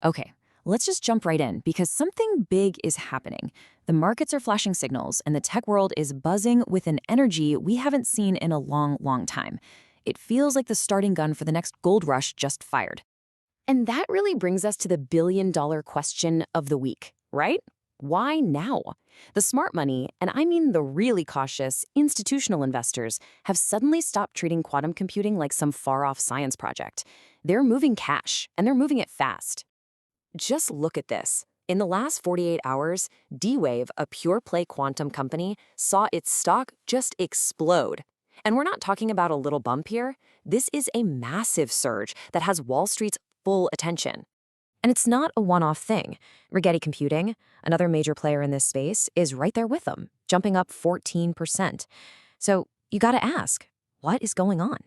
Okay, let's just jump right in because something big is happening. The markets are flashing signals, and the tech world is buzzing with an energy we haven't seen in a long, long time. It feels like the starting gun for the next gold rush just fired. And that really brings us to the billion-dollar question of the week, right? Why now? The smart money, and I mean the really cautious institutional investors, have suddenly stopped treating quantum computing like some far-off science project. They're moving cash, and they're moving it fast. Just look at this. In the last 48 hours, D-Wave, a pure-play quantum company, saw its stock just explode. And we're not talking about a little bump here. This is a massive surge that has Wall Street's full attention. And it's not a one-off thing. Rigetti Computing, another major player in this space, is right there with them, jumping up 14%. So you gotta ask, what is going on?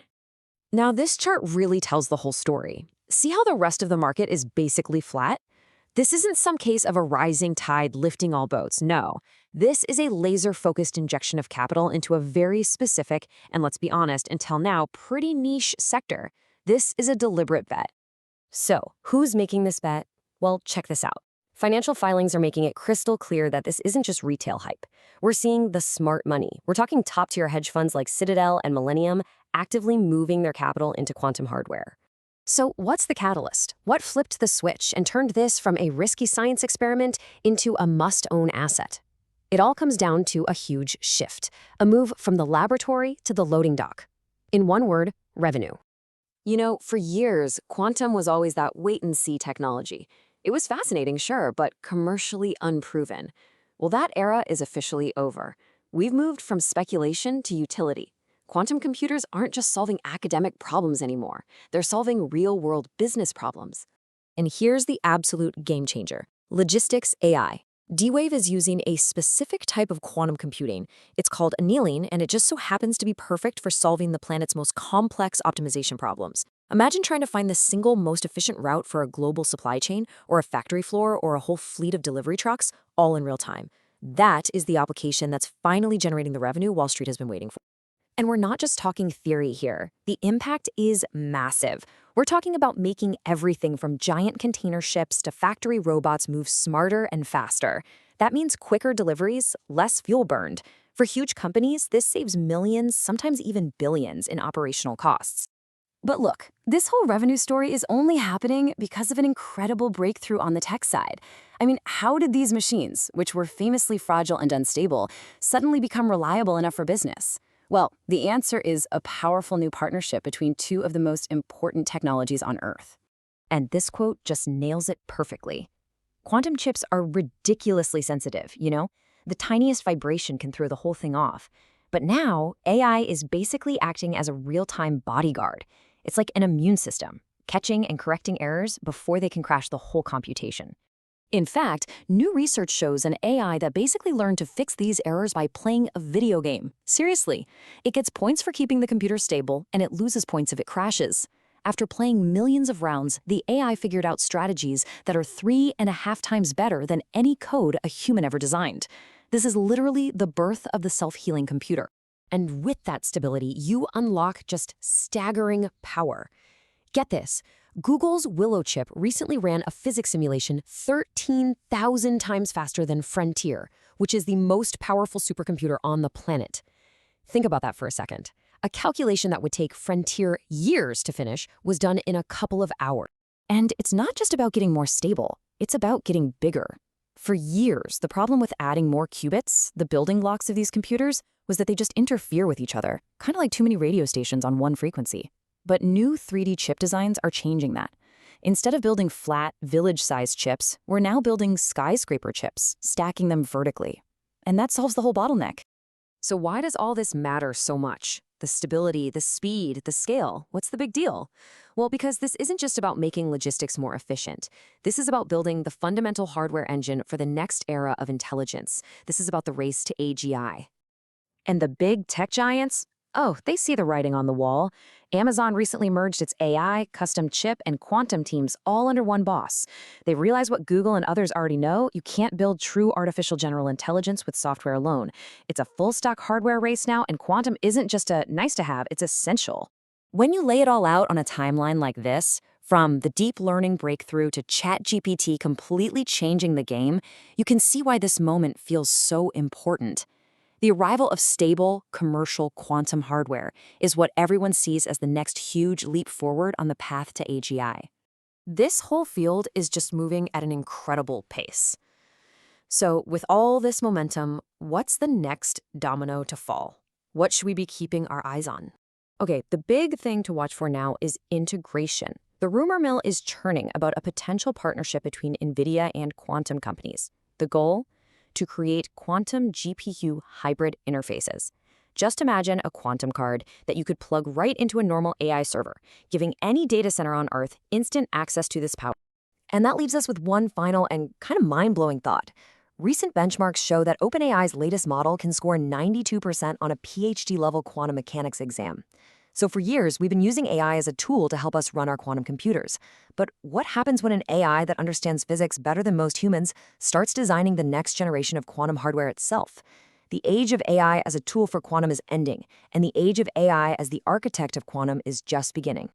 Now, this chart really tells the whole story. See how the rest of the market is basically flat? This isn't some case of a rising tide lifting all boats, no. This is a laser-focused injection of capital into a very specific, and let's be honest, until now, pretty niche sector. This is a deliberate bet. So, who's making this bet? Well, check this out. Financial filings are making it crystal clear that this isn't just retail hype. We're seeing the smart money. We're talking top-tier hedge funds like Citadel and Millennium actively moving their capital into quantum hardware. So what's the catalyst? What flipped the switch and turned this from a risky science experiment into a must-own asset? It all comes down to a huge shift, a move from the laboratory to the loading dock. In one word, revenue. You know, for years, quantum was always that wait-and-see technology. It was fascinating, sure, but commercially unproven. Well, that era is officially over. We've moved from speculation to utility. Quantum computers aren't just solving academic problems anymore. They're solving real-world business problems. And here's the absolute game changer: logistics AI. D-Wave is using a specific type of quantum computing. It's called annealing, and it just so happens to be perfect for solving the planet's most complex optimization problems. Imagine trying to find the single most efficient route for a global supply chain, or a factory floor, or a whole fleet of delivery trucks, all in real time. That is the application that's finally generating the revenue Wall Street has been waiting for. And we're not just talking theory here. The impact is massive. We're talking about making everything from giant container ships to factory robots move smarter and faster. That means quicker deliveries, less fuel burned. For huge companies, this saves millions, sometimes even billions, in operational costs. But look, this whole revenue story is only happening because of an incredible breakthrough on the tech side. I mean, how did these machines, which were famously fragile and unstable, suddenly become reliable enough for business? Well, the answer is a powerful new partnership between two of the most important technologies on Earth. And this quote just nails it perfectly. Quantum chips are ridiculously sensitive, you know? The tiniest vibration can throw the whole thing off. But now, AI is basically acting as a real-time bodyguard. It's like an immune system, catching and correcting errors before they can crash the whole computation. In fact, new research shows an AI that basically learned to fix these errors by playing a video game. Seriously. It gets points for keeping the computer stable, and it loses points if it crashes. After playing millions of rounds, the AI figured out strategies that are 3.5 times better than any code a human ever designed. This is literally the birth of the self-healing computer. And with that stability, you unlock just staggering power. Get this. Google's Willow chip recently ran a physics simulation 13,000 times faster than Frontier, which is the most powerful supercomputer on the planet. Think about that for a second. A calculation that would take Frontier years to finish was done in a couple of hours. And it's not just about getting more stable, it's about getting bigger. For years, the problem with adding more qubits, the building blocks of these computers, was that they just interfere with each other, kind of like too many radio stations on one frequency. But new 3D chip designs are changing that. Instead of building flat, village-sized chips, we're now building skyscraper chips, stacking them vertically. And that solves the whole bottleneck. So why does all this matter so much? The stability, the speed, the scale, what's the big deal? Well, because this isn't just about making logistics more efficient. This is about building the fundamental hardware engine for the next era of intelligence. This is about the race to AGI. And the big tech giants? Oh, they see the writing on the wall. Amazon recently merged its AI, custom chip, and quantum teams all under one boss. They realize what Google and others already know: you can't build true artificial general intelligence with software alone. It's a full-stack hardware race now, and quantum isn't just a nice-to-have, it's essential. When you lay it all out on a timeline like this, From the deep learning breakthrough to ChatGPT completely changing the game, you can see why this moment feels so important. The arrival of stable, commercial quantum hardware is what everyone sees as the next huge leap forward on the path to AGI. This whole field is just moving at an incredible pace. So, with all this momentum, what's the next domino to fall? What should we be keeping our eyes on? Okay, the big thing to watch for now is integration. The rumor mill is churning about a potential partnership between NVIDIA and quantum companies. The goal? To create quantum GPU hybrid interfaces. Just imagine a quantum card that you could plug right into a normal AI server, giving any data center on Earth instant access to this power. And that leaves us with one final and kind of mind-blowing thought. Recent benchmarks show that OpenAI's latest model can score 92% on a PhD-level quantum mechanics exam. So for years, we've been using AI as a tool to help us run our quantum computers. But what happens when an AI that understands physics better than most humans starts designing the next generation of quantum hardware itself? The age of AI as a tool for quantum is ending, and the age of AI as the architect of quantum is just beginning.